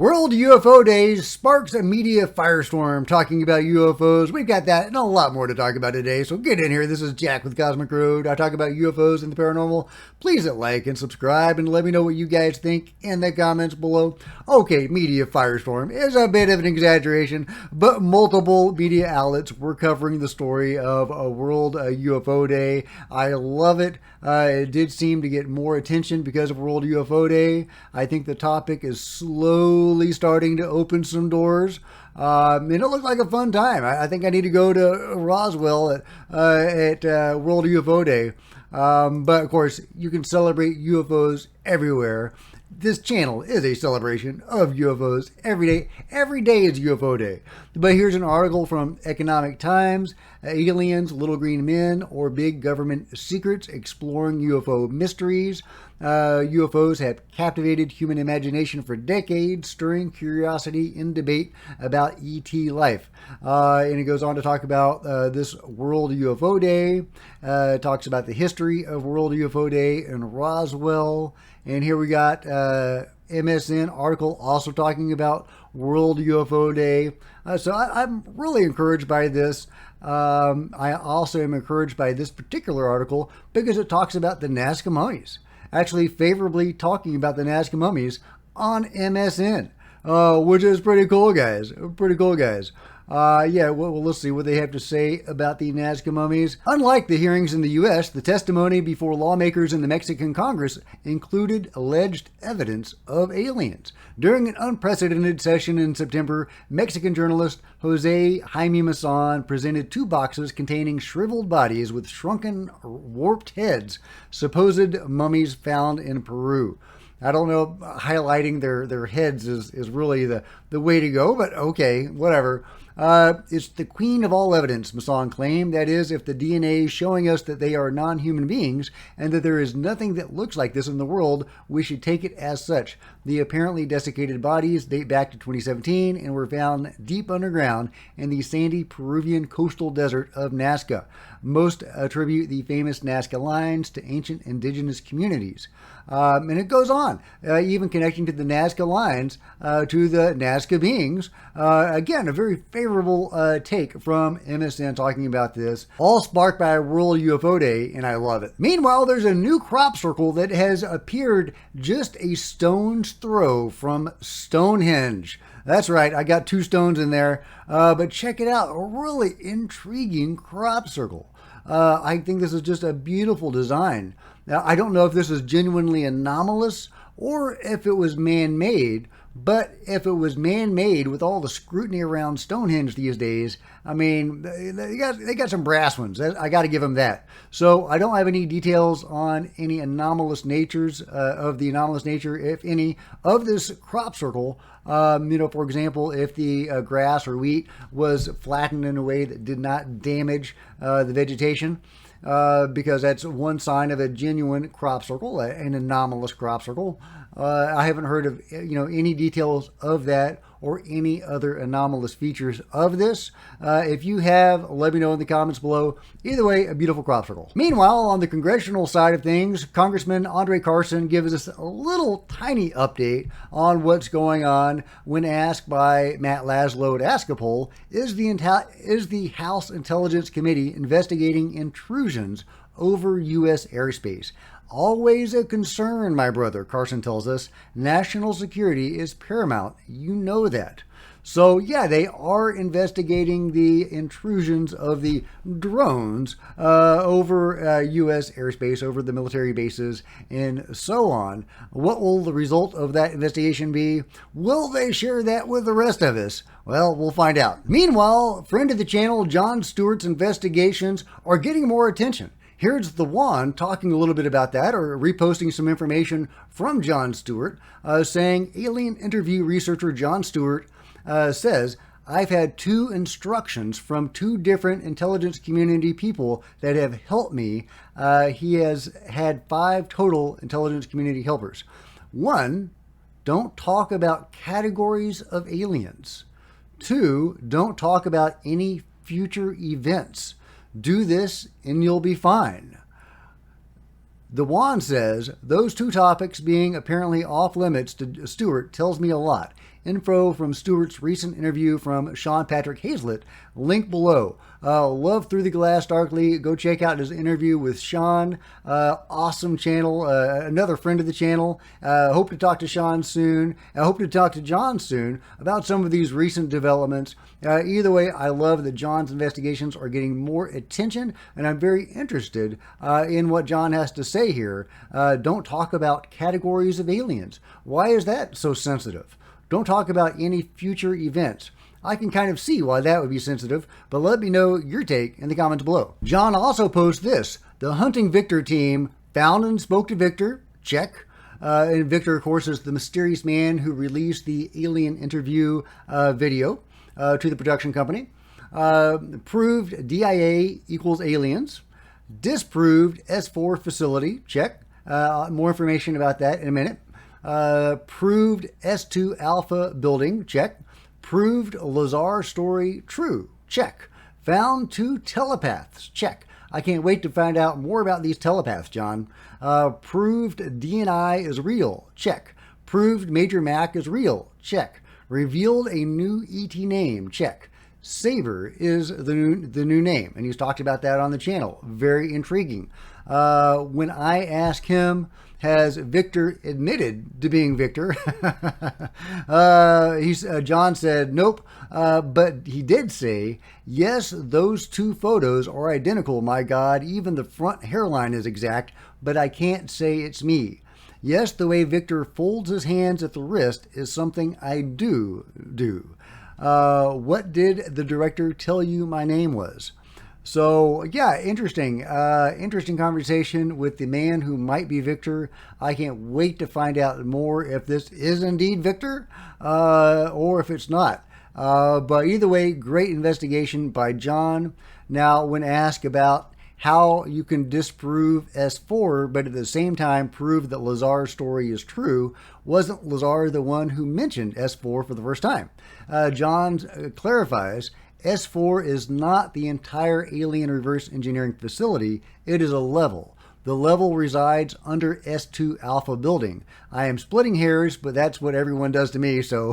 World UFO Days sparks a media firestorm talking about UFOs. We've got that and a lot more to talk about today, so get in here. This is Jack with Cosmic Road. I talk about UFOs and the paranormal. Please hit like and subscribe and let me know what you guys think in the comments below. Okay, media firestorm is a bit of an exaggeration, but multiple media outlets were covering the story of a World UFO Day. I love it. It did seem to get more attention because of World UFO Day. I think the topic is slowly starting to open some doors. And it looked like a fun time. I think I need to go to Roswell at World UFO Day. But of course, you can celebrate UFOs everywhere. This channel is a celebration of UFOs every day. Every day is UFO Day. But here's an article from Economic Times. Aliens, Little Green Men, or Big Government Secrets, Exploring UFO Mysteries. UFOs have captivated human imagination for decades, stirring curiosity and debate about ET life. And it goes on to talk about this World UFO Day. It talks about the history of World UFO Day in Roswell. And here we got MSN article also talking about World UFO Day. So I'm really encouraged by this. I also am encouraged by this particular article because it talks about the Nazca mummies. Actually favorably talking about the Nazca mummies on MSN, which is pretty cool, guys. Pretty cool, guys. Well, let's see what they have to say about the Nazca mummies. Unlike the hearings in the U.S., the testimony before lawmakers in the Mexican Congress included alleged evidence of aliens. During an unprecedented session in September, Mexican journalist Jose Jaime Maussan presented two boxes containing shriveled bodies with shrunken, warped heads, supposed mummies found in Peru. I don't know, highlighting their heads is really the way to go, but okay, whatever. It's the queen of all evidence, Maussan claimed. That is, if the DNA is showing us that they are non-human beings and that there is nothing that looks like this in the world, we should take it as such. The apparently desiccated bodies date back to 2017 and were found deep underground in the sandy Peruvian coastal desert of Nazca. Most attribute the famous Nazca lines to ancient indigenous communities. And it goes on, even connecting to the Nazca lines to the Nazca beings. Again, a very favorable take from MSN talking about this, all sparked by World UFO Day, and I love it. Meanwhile, there's a new crop circle that has appeared just a stone's throw from Stonehenge. That's right, I got two stones in there, but check it out, a really intriguing crop circle. I think this is just a beautiful design. Now, I don't know if this is genuinely anomalous or if it was man-made, but if it was man-made with all the scrutiny around Stonehenge these days, I mean, they got some brass ones. I got to give them that. So I don't have any details on any anomalous natures of the anomalous nature, if any, of this crop circle. For example, if the grass or wheat was flattened in a way that did not damage the vegetation, because that's one sign of a genuine crop circle, an anomalous crop circle. I haven't heard of any details of that or any other anomalous features of this. If you have, let me know in the comments below. Either way, a beautiful crop circle. Meanwhile, on the congressional side of things, Congressman Carson gives us a little tiny update on what's going on when asked by Matt Laszlo at Ask-A-Poll, is the House Intelligence Committee investigating intrusions over U.S. airspace? Always a concern, my brother, Carson tells us. National security is paramount. You know that. So, yeah, they are investigating the intrusions of the drones over U.S. airspace, over the military bases, and so on. What will the result of that investigation be? Will they share that with the rest of us? Well, we'll find out. Meanwhile, friend of the channel, Jon Stewart's investigations are getting more attention. Here's the one talking a little bit about that, or reposting some information from Jon Stewart, saying alien interview researcher Jon Stewart says, I've had two instructions from two different intelligence community people that have helped me. He has had 5 total intelligence community helpers. 1, don't talk about categories of aliens. 2, don't talk about any future events. Do this and you'll be fine. The Wand says, those 2 topics being apparently off limits to Stewart tells me a lot. Info from Stewart's recent interview from Sean Patrick Hazlett, link below. Love Through the Glass Darkly. Go check out his interview with Sean. Awesome channel. Another friend of the channel. Hope to talk to Sean soon. I hope to talk to Jon soon about some of these recent developments. Either way, I love that Jon's investigations are getting more attention, and I'm very interested in what Jon has to say here. Don't talk about categories of aliens. Why is that so sensitive? Don't talk about any future events. I can kind of see why that would be sensitive, but let me know your take in the comments below. Jon also posts this. The Hunting Victor team found and spoke to Victor. Check. And Victor, of course, is the mysterious man who released the alien interview video to the production company. Proved DIA equals aliens. Disproved S4 facility. Check. More information about that in a minute. Proved S2 Alpha building. Check. Proved Lazar story true. Check. Found 2 telepaths. Check. I can't wait to find out more about these telepaths, Jon. Proved DNI is real. Check. Proved Major Mac is real. Check. Revealed a new ET name. Check. Saber is the new name, and he's talked about that on the channel. Very intriguing. When I asked him, has Victor admitted to being Victor? Jon said, nope, but he did say, yes, those 2 photos are identical, my God, even the front hairline is exact, but I can't say it's me. Yes, the way Victor folds his hands at the wrist is something I do. What did the director tell you my name was? So, yeah, interesting conversation with the man who might be Victor. I can't wait to find out more if this is indeed Victor or if it's not. But either way, great investigation by Jon. Now, when asked about how you can disprove S4, but at the same time prove that Lazar's story is true, wasn't Lazar the one who mentioned S4 for the first time? Jon clarifies, S4 is not the entire alien reverse engineering facility. It is a level. The level resides under S2 Alpha building. I am splitting hairs, but that's what everyone does to me, so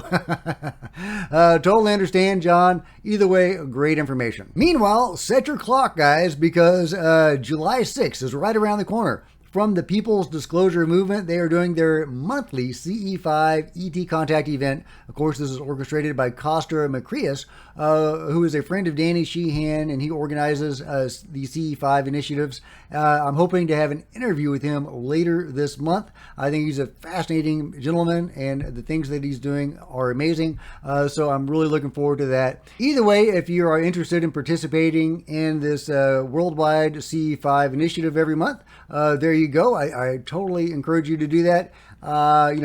totally understand, Jon. Either way, great information. Meanwhile, set your clock, guys, because July 6th is right around the corner. From the People's Disclosure Movement, they are doing their monthly CE5 ET Contact event. Of course, this is orchestrated by Costa Macreas, who is a friend of Danny Sheehan, and he organizes the CE5 initiatives. I'm hoping to have an interview with him later this month. I think he's a fascinating gentleman, and the things that he's doing are amazing. So I'm really looking forward to that. Either way, if you are interested in participating in this worldwide CE5 initiative every month, there you go. I totally encourage you to do that.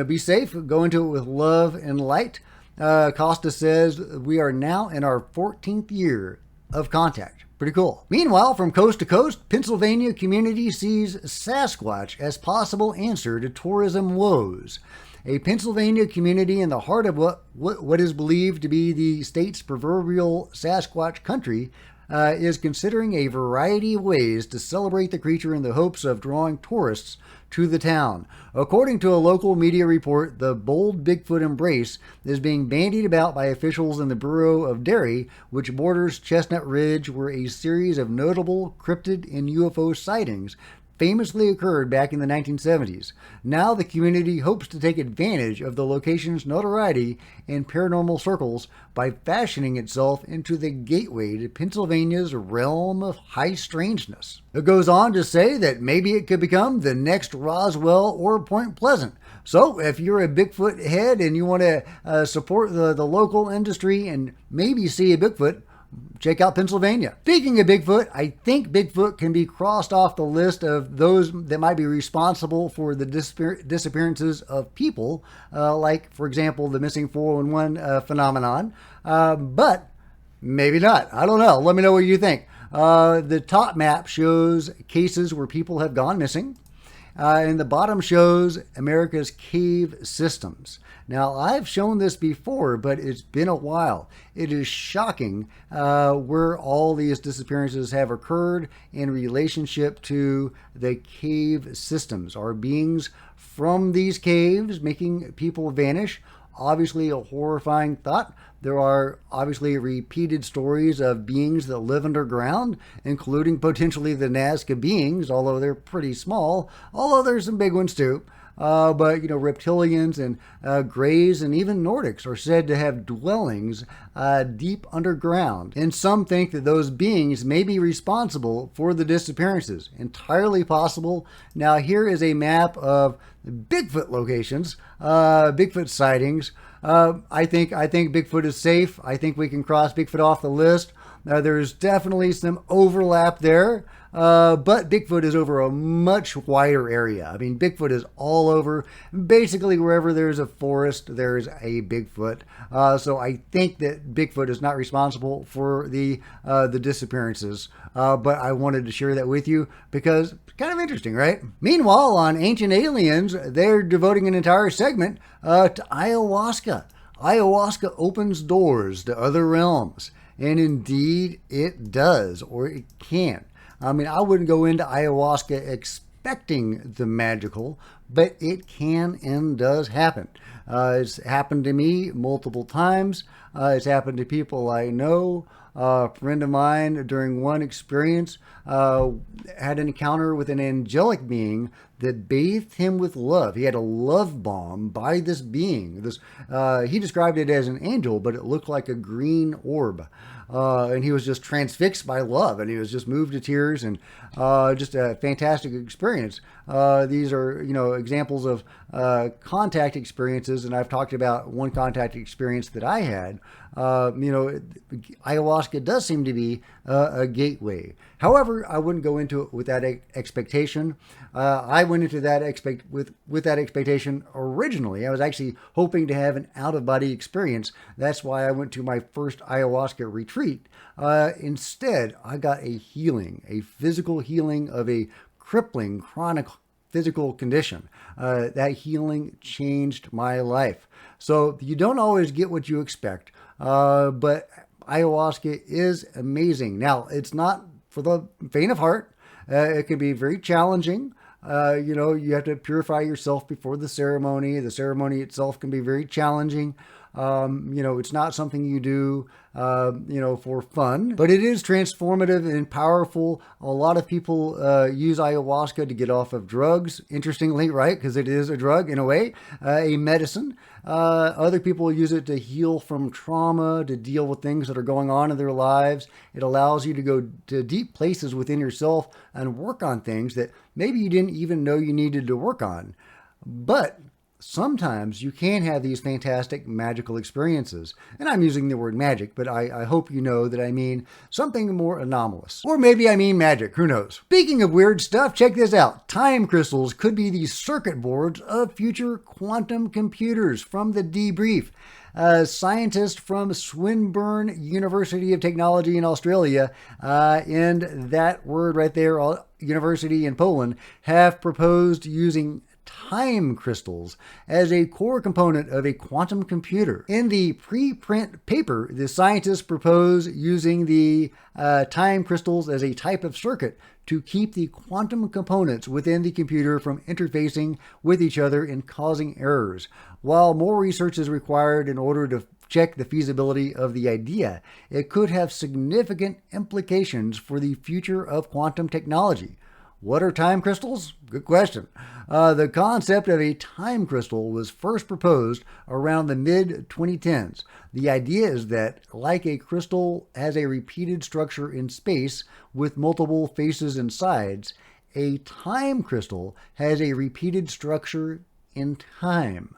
Be safe. Go into it with love and light. Costa says we are now in our 14th year of contact. Pretty cool. Meanwhile, from coast to coast, Pennsylvania community sees Sasquatch as possible answer to tourism woes. A Pennsylvania community in the heart of what is believed to be the state's proverbial Sasquatch country is considering a variety of ways to celebrate the creature in the hopes of drawing tourists to the town. According to a local media report, the bold Bigfoot embrace is being bandied about by officials in the borough of Derry, which borders Chestnut Ridge, where a series of notable cryptid and UFO sightings famously occurred back in the 1970s. Now the community hopes to take advantage of the location's notoriety in paranormal circles by fashioning itself into the gateway to Pennsylvania's realm of high strangeness. It goes on to say that maybe it could become the next Roswell or Point Pleasant. So if you're a Bigfoot head and you want to support the local industry and maybe see a Bigfoot, check out Pennsylvania. Speaking of Bigfoot, I think Bigfoot can be crossed off the list of those that might be responsible for the disappearances of people, like, for example, the missing 411 phenomenon, but maybe not. I don't know. Let me know what you think. The top map shows cases where people have gone missing. And the bottom shows America's cave systems. Now, I've shown this before, but it's been a while. It is shocking where all these disappearances have occurred in relationship to the cave systems. Are beings from these caves making people vanish? obviously a horrifying thought. There are obviously repeated stories of beings that live underground, including potentially the Nazca beings, although they're pretty small, although there's some big ones too. But reptilians and Greys and even Nordics are said to have dwellings deep underground. And some think that those beings may be responsible for the disappearances. Entirely possible. Now, here is a map of Bigfoot locations, Bigfoot sightings. I think Bigfoot is safe. I think we can cross Bigfoot off the list. There's definitely some overlap there. But Bigfoot is over a much wider area. I mean, Bigfoot is all over. Basically, wherever there's a forest, there's a Bigfoot. So I think that Bigfoot is not responsible for the disappearances. But I wanted to share that with you because it's kind of interesting, right? Meanwhile, on Ancient Aliens, they're devoting an entire segment to ayahuasca. Ayahuasca opens doors to other realms. And indeed, it does, or it can. I mean, I wouldn't go into ayahuasca expecting the magical, but it can and does happen. It's happened to me multiple times. It's happened to people I know. A friend of mine, during one experience, had an encounter with an angelic being that bathed him with love. He had a love bomb by this being. He described it as an angel, but it looked like a green orb. And he was just transfixed by love, and he was just moved to tears, and just a fantastic experience. These are, examples of contact experiences, and I've talked about one contact experience that I had. Ayahuasca does seem to be a gateway. However, I wouldn't go into it with that expectation. I went into that with that expectation originally. I was actually hoping to have an out-of-body experience. That's why I went to my first ayahuasca retreat. Instead, I got a physical healing of a crippling, chronic physical condition. That healing changed my life. So you don't always get what you expect, but ayahuasca is amazing. Now, it's not for the faint of heart. It can be very challenging. You have to purify yourself before the ceremony. The ceremony itself can be very challenging. It's not something you do, for fun, but it is transformative and powerful. A lot of people use ayahuasca to get off of drugs, interestingly, right? Because it is a drug in a way, a medicine. Other people use it to heal from trauma, to deal with things that are going on in their lives. It allows you to go to deep places within yourself and work on things that maybe you didn't even know you needed to work on. But sometimes you can have these fantastic magical experiences. And I'm using the word magic, but I hope you know that I mean something more anomalous. Or maybe I mean magic, who knows? Speaking of weird stuff, check this out. Time crystals could be the circuit boards of future quantum computers from the debrief. Scientists from Swinburne University of Technology in Australia, and that word right there, University in Poland, have proposed using time crystals as a core component of a quantum computer. In the preprint paper, the scientists propose using the time crystals as a type of circuit to keep the quantum components within the computer from interfacing with each other and causing errors. While more research is required in order to check the feasibility of the idea, it could have significant implications for the future of quantum technology. What are time crystals? Good question. The concept of a time crystal was first proposed around the mid-2010s. The idea is that, like a crystal has a repeated structure in space with multiple faces and sides, a time crystal has a repeated structure in time.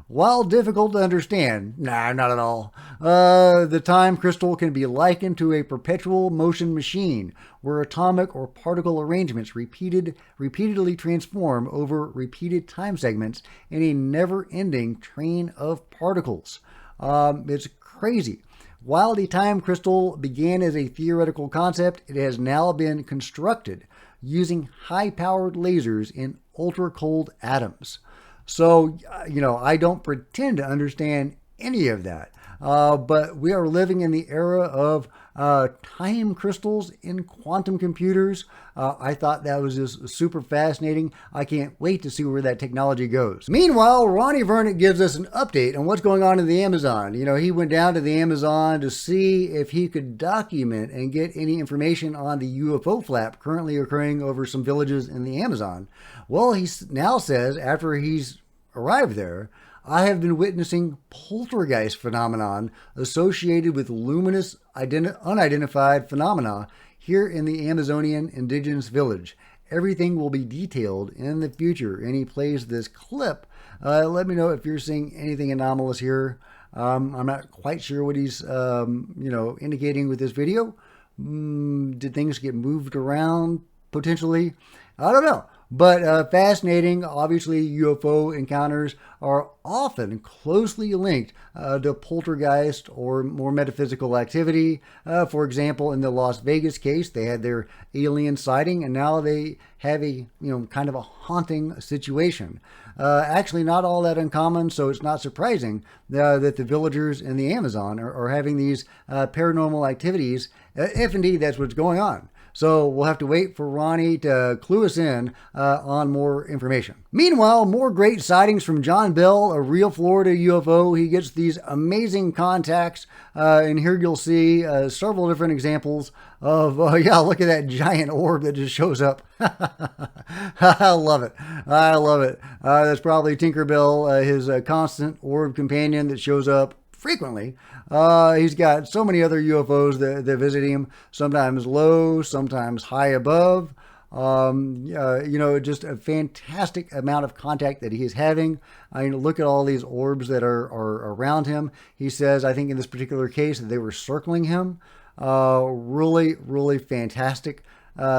While difficult to understand, not at all, the time crystal can be likened to a perpetual motion machine where atomic or particle arrangements repeatedly transform over repeated time segments in a never-ending train of particles. It's crazy. While the time crystal began as a theoretical concept, it has now been constructed using high-powered lasers in ultra-cold atoms. So, I don't pretend to understand any of that. But we are living in the era of time crystals in quantum computers. I thought that was just super fascinating. I can't wait to see where that technology goes. Meanwhile, Ronnie Vernick gives us an update on what's going on in the Amazon. You know, he went down to the Amazon to see if he could document and get any information on the UFO flap currently occurring over some villages in the Amazon. Well, he now says, after he's arrived there, I have been witnessing poltergeist phenomenon associated with luminous unidentified phenomena here in the Amazonian indigenous village. Everything will be detailed in the future. And he plays this clip. Let me know if you're seeing anything anomalous here. I'm not quite sure what he's indicating with this video. Did things get moved around potentially? I don't know. But fascinating. Obviously, UFO encounters are often closely linked to poltergeist or more metaphysical activity. For example, in the Las Vegas case, they had their alien sighting, and now they have a kind of a haunting situation. Actually, not all that uncommon, so it's not surprising that the villagers in the Amazon are having these paranormal activities, if indeed that's what's going on. So we'll have to wait for Ronnie to clue us in on more information. Meanwhile, more great sightings from John Bell, a real Florida UFO. He gets these amazing contacts, and here you'll see several different examples of, look at that giant orb that just shows up. I love it. I love it. That's probably Tinkerbell, his constant orb companion that shows up frequently. He's got so many other UFOs that visit him, sometimes low, sometimes high above. Just a fantastic amount of contact that he is having. I mean, look at all these orbs that are around him. He says, I think in this particular case, that they were circling him. Really, really fantastic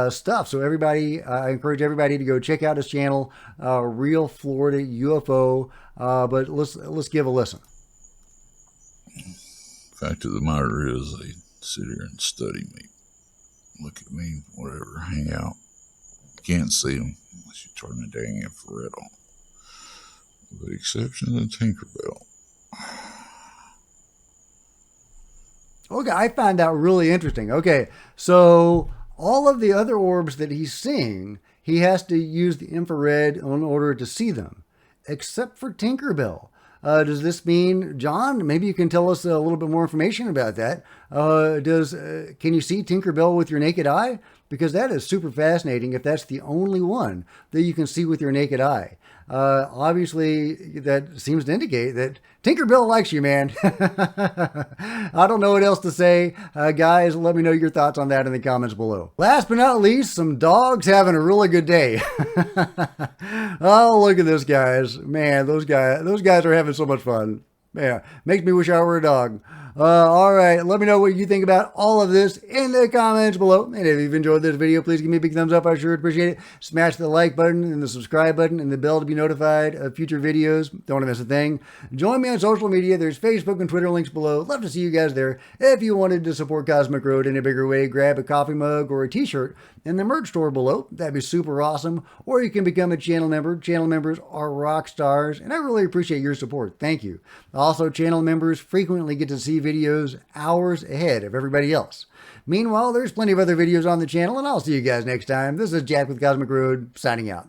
stuff. So everybody, I encourage everybody to go check out his channel, Real Florida UFO. But let's give a listen. Fact of the matter is, they sit here and study me, look at me, whatever, hang out. Can't see them unless you turn the dang infrared on. With the exception of Tinkerbell. Okay, I find that really interesting. Okay, so all of the other orbs that he's seeing, he has to use the infrared in order to see them, except for Tinkerbell. Does this mean, John, maybe you can tell us a little bit more information about that. Can you see Tinkerbell with your naked eye? Because that is super fascinating if that's the only one that you can see with your naked eye. Obviously, that seems to indicate that Tinkerbell likes you, man. I don't know what else to say. Guys, let me know your thoughts on that in the comments below. Last but not least, some dogs having a really good day. Oh, look at this, guys. Man, those guys are having so much fun. Yeah, makes me wish I were a dog. All right, let me know what you think about all of this in the comments below. And if you've enjoyed this video, please give me a big thumbs up. I sure appreciate it. Smash the like button and the subscribe button and the bell to be notified of future videos. Don't want to miss a thing. Join me on social media. There's Facebook and Twitter links below. Love to see you guys there. If you wanted to support Cosmic Road in a bigger way, grab a coffee mug or a t-shirt in the merch store below. That'd be super awesome. Or you can become a channel member. Channel members are rock stars, and I really appreciate your support. Thank you. Also, channel members frequently get to see videos hours ahead of everybody else. Meanwhile, there's plenty of other videos on the channel, and I'll see you guys next time. This is Jack with Cosmic Road, signing out.